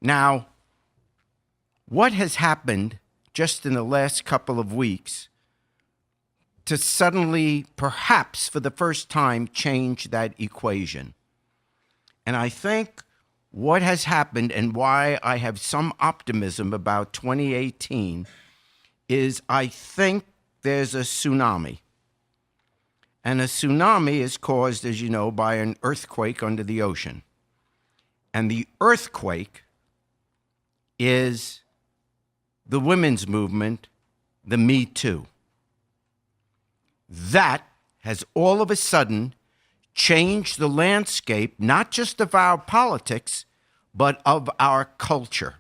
Now, what has happened just in the last couple of weeks to suddenly, perhaps for the first time, change that equation? And I think what has happened and why I have some optimism about 2018 is I think there's a tsunami. And a tsunami is caused, as you know, by an earthquake under the ocean. And the earthquake is the women's movement, the metoo. That has all of a sudden changed the landscape, not just of our politics, but of our culture.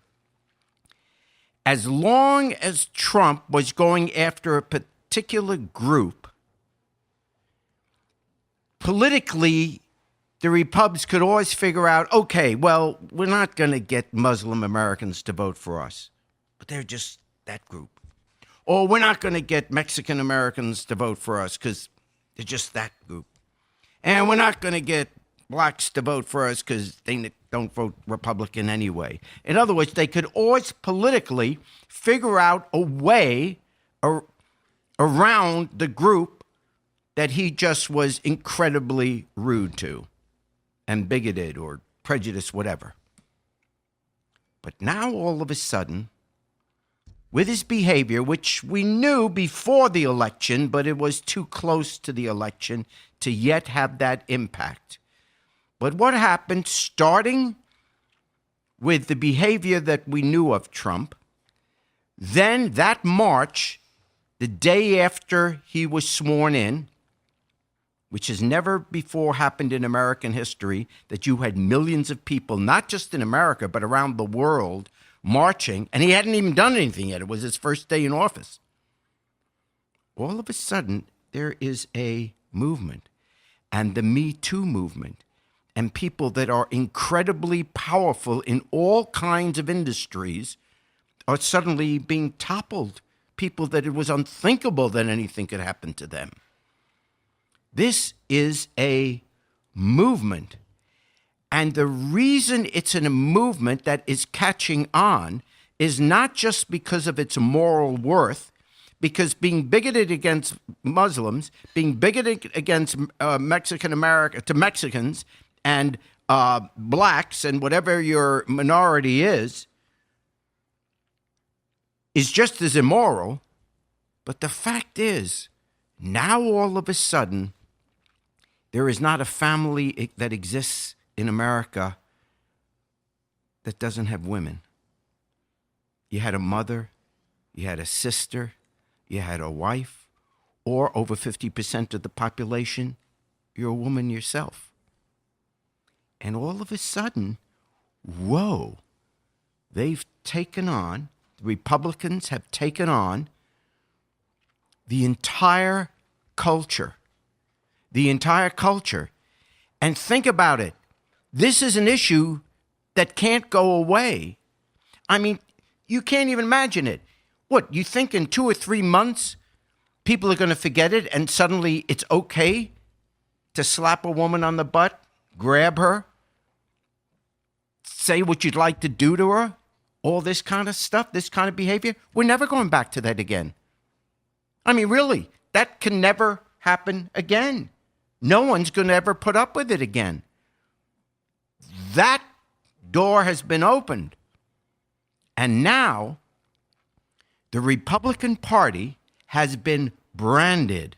As long as Trump was going after a particular group, politically, the Republicans could always figure out, okay, well, we're not going to get Muslim Americans to vote for us, but they're just that group. Or we're not going to get Mexican Americans to vote for us because they're just that group. And we're not going to get blacks to vote for us because they don't vote Republican anyway. In other words, they could always politically figure out a way around the group that he just was incredibly rude to and bigoted or prejudiced, whatever. But now all of a sudden, with his behavior, which we knew before the election, but it was too close to the election to yet have that impact. But what happened, starting with the behavior that we knew of Trump, then that March, the day after he was sworn in, which has never before happened in American history, that you had millions of people, not just in America, but around the world, marching, and he hadn't even done anything yet. It was his first day in office. All of a sudden, there is a movement, and the Me Too movement, and people that are incredibly powerful in all kinds of industries are suddenly being toppled. People that it was unthinkable that anything could happen to them. This is a movement. And the reason it's in a movement that is catching on is not just because of its moral worth, because being bigoted against Muslims, being bigoted against Mexican America to Mexicans and blacks and whatever your minority is just as immoral. But the fact is, now all of a sudden, there is not a family that exists in America that doesn't have women. You had a mother, you had a sister, you had a wife, or over 50% of the population, you're a woman yourself. And all of a sudden, whoa, they've taken on, the Republicans have taken on the entire culture. The entire culture. And think about it. This is an issue that can't go away. I mean, you can't even imagine it. What, you think in 2 or 3 months, people are going to forget it and suddenly it's okay to slap a woman on the butt, grab her, say what you'd like to do to her, all this kind of stuff, this kind of behavior? We're never going back to that again. I mean, really, that can never happen again. No one's going to ever put up with it again. That door has been opened. And now the Republican Party has been branded